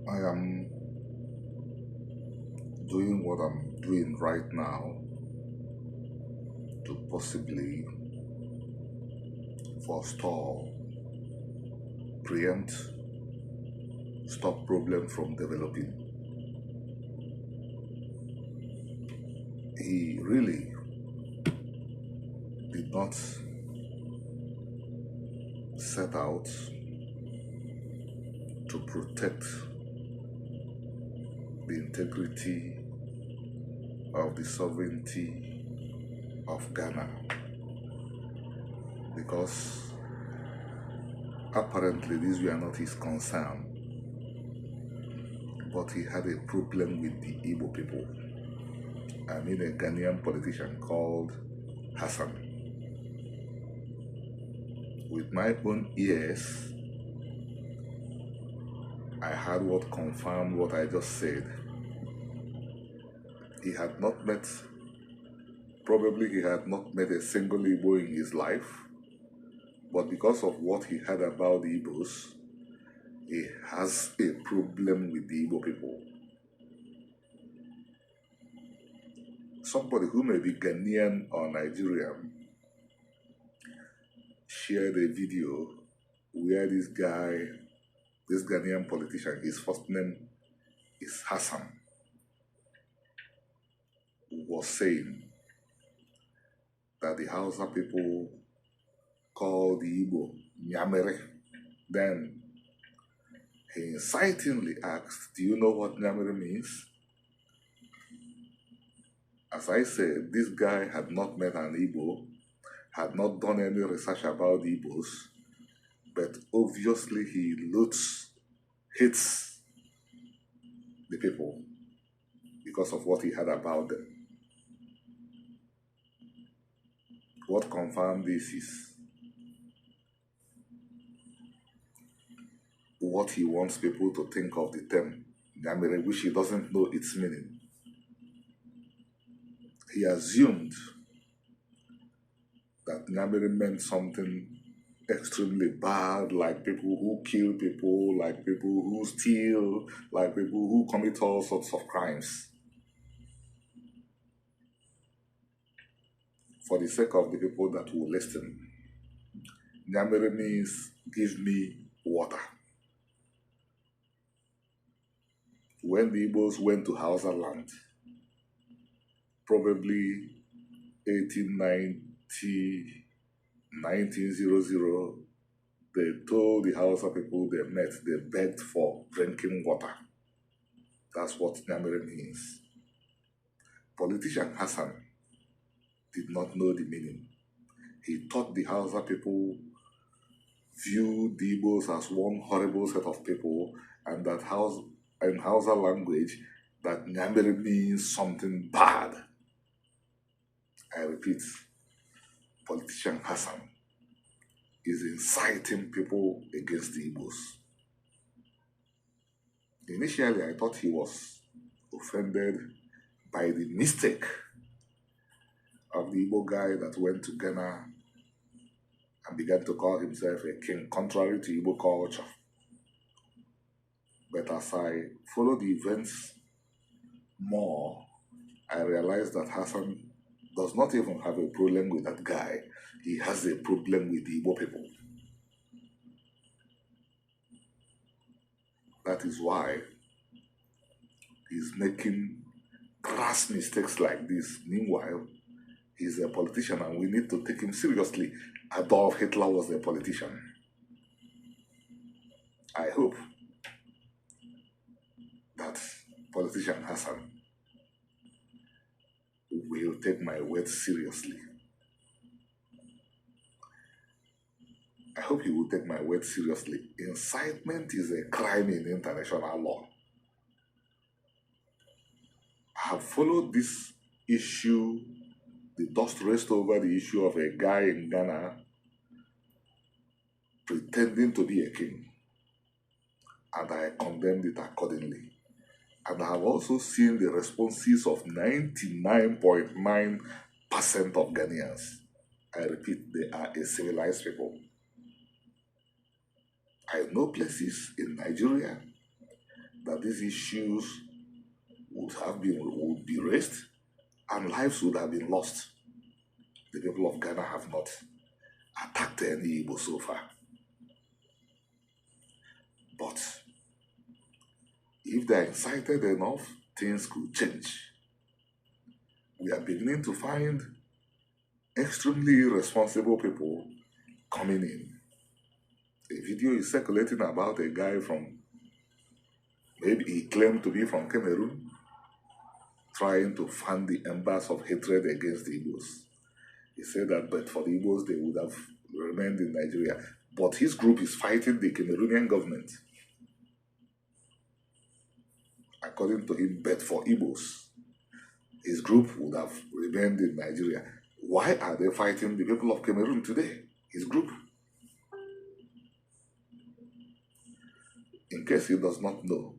I am doing what I'm doing right now to possibly forestall, preempt, stop problem from developing. He really did not set out to protect the integrity of the sovereignty of Ghana because apparently these were not his concern, but he had a problem with the Igbo people. I mean a Ghanaian politician called Hassan. With my own ears, I heard what confirmed what I just said. Probably he had not met a single Igbo in his life, but because of what he heard about the Igbos, he has a problem with the Igbo people. Somebody who may be Ghanaian or Nigerian shared a video where this Ghanaian politician, his first name is Hassan, was saying that the Hausa people call the Igbo Nyamere. Then he incitingly asked, "Do you know what Nyamere means?" As I said, this guy had not met an Igbo, had not done any research about the Igbos, but obviously he hates the people because of what he had about them. What confirmed this is what he wants people to think of the term Nyamere, which he doesn't know its meaning. He assumed that Nyamere meant something extremely bad, like people who kill people, like people who steal, like people who commit all sorts of crimes. For the sake of the people that will listen, Nyamere means give me water. When the Igbos went to Hausa land, probably 1890, 1900, they told the Hausa people they begged for drinking water. That's what Nyamere means. Politician Hassan did not know the meaning. He thought the Hausa people viewed the Igbos as one horrible set of people, and that in Hausa language, that Nyamere means something bad. I repeat, politician Hassan is inciting people against the Igbos. Initially, I thought he was offended by the mistake of the Igbo guy that went to Ghana and began to call himself a king, contrary to Igbo culture. But as I follow the events more, I realized that Hassan does not even have a problem with that guy. He has a problem with the Igbo people. That is why he's making crass mistakes like this. Meanwhile, he's a politician and we need to take him seriously. Adolf Hitler was a politician. I hope that politician Hassan will take my words seriously. I hope he will take my words seriously. Incitement is a crime in international law. I have followed this issue, the dust raised over the issue of a guy in Ghana pretending to be a king, and I condemned it accordingly. And I have also seen the responses of 99.9% of Ghanaians. I repeat, they are a civilized people. I know places in Nigeria that these issues would be raised and lives would have been lost. The people of Ghana have not attacked any Igbo so far. But if they are incited enough, things could change. We are beginning to find extremely irresponsible people coming in. A video is circulating about a guy from, maybe he claimed to be from Cameroon, trying to fan the embers of hatred against the Igbos. He said that, but for the Igbos, they would have remained in Nigeria. But his group is fighting the Cameroonian government. According to him, but for Igbos, his group would have remained in Nigeria. Why are they fighting the people of Cameroon today? His group. In case he does not know,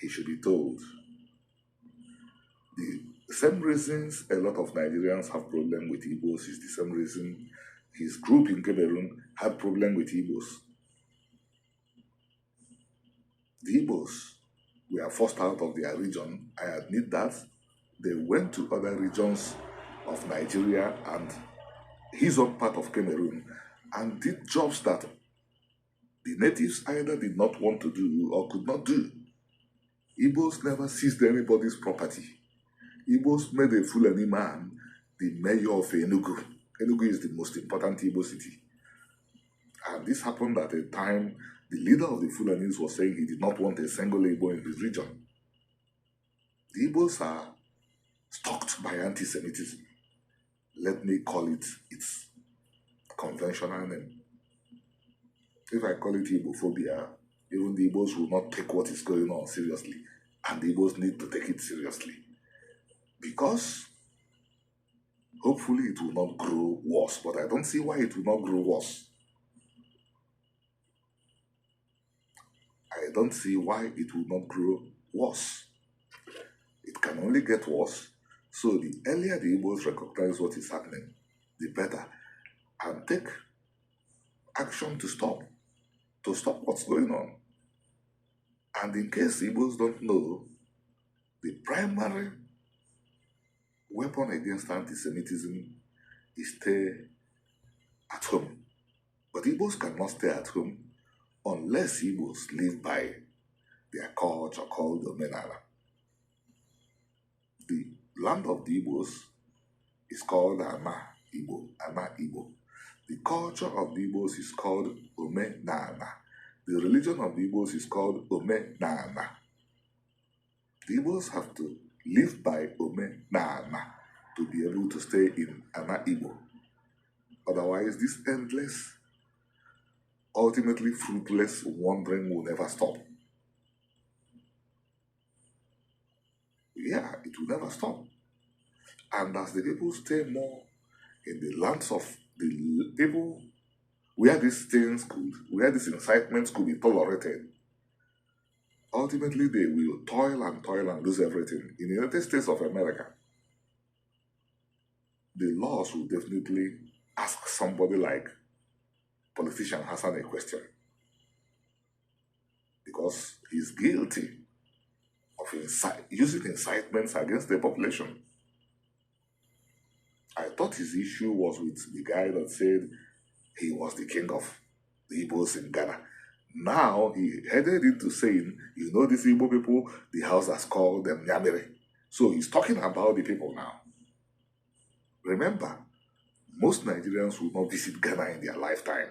he should be told. The same reasons a lot of Nigerians have problem with Igbos is the same reason his group in Cameroon had problem with Igbos. The Igbos were forced out of their region. I admit that. They went to other regions of Nigeria and his own part of Cameroon and did jobs that the natives either did not want to do or could not do. Igbos never seized anybody's property. Igbos made a Fulani man the mayor of Enugu. Enugu is the most important Igbo city. And this happened at a time the leader of the Fulanis was saying he did not want a single Igbo in his region. The Igbos are stalked by anti-Semitism. Let me call it its conventional name. If I call it Igbophobia, even the Igbos will not take what is going on seriously. And the Igbos need to take it seriously. Because hopefully it will not grow worse. But I don't see why it will not grow worse. I don't see why it will not grow worse. It can only get worse. So the earlier the Igbos recognize what is happening, the better. And take action to stop what's going on. And in case Igbos don't know, the primary weapon against anti-Semitism is stay at home. But Igbos cannot stay at home unless Igbos live by their culture called Omenala. The land of the Igbos is called Ama Igbo. The culture of the Igbos is called Omenala. The religion of the Igbos is called Omenala. The Igbos have to live by Omenala to be able to stay in Ama Igbo. Otherwise, this endless, ultimately fruitless wandering will never stop. Yeah, it will never stop. And as the people stay more in the lands of the people where these incitements could be tolerated, ultimately they will toil and lose everything. In the United States of America, the laws will definitely ask somebody like politician Hassan a question because he's guilty of using incitements against the population. I thought his issue was with the guy that said he was the king of the Igbos in Ghana. Now he headed into saying, you know, these Igbo people, the house has called them Nyamere. So he's talking about the people now. Remember, most Nigerians will not visit Ghana in their lifetime.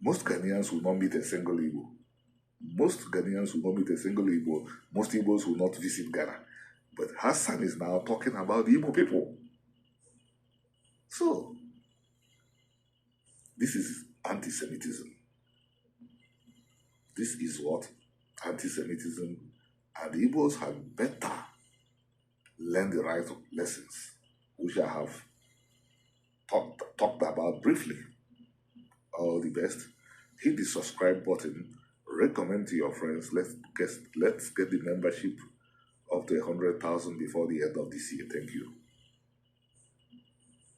Most Ghanaians will not meet a single Igbo. Most Ghanaians will not meet a single Igbo. Most Igbos will not visit Ghana. But Hassan is now talking about the Igbo people. So, this is anti-Semitism. This is what? Anti-Semitism. And the Igbos had better learn the right lessons, which I have talked about briefly. All the best. Hit the subscribe button. Recommend to your friends. Let's get the membership up to 100,000 before the end of this year. Thank you.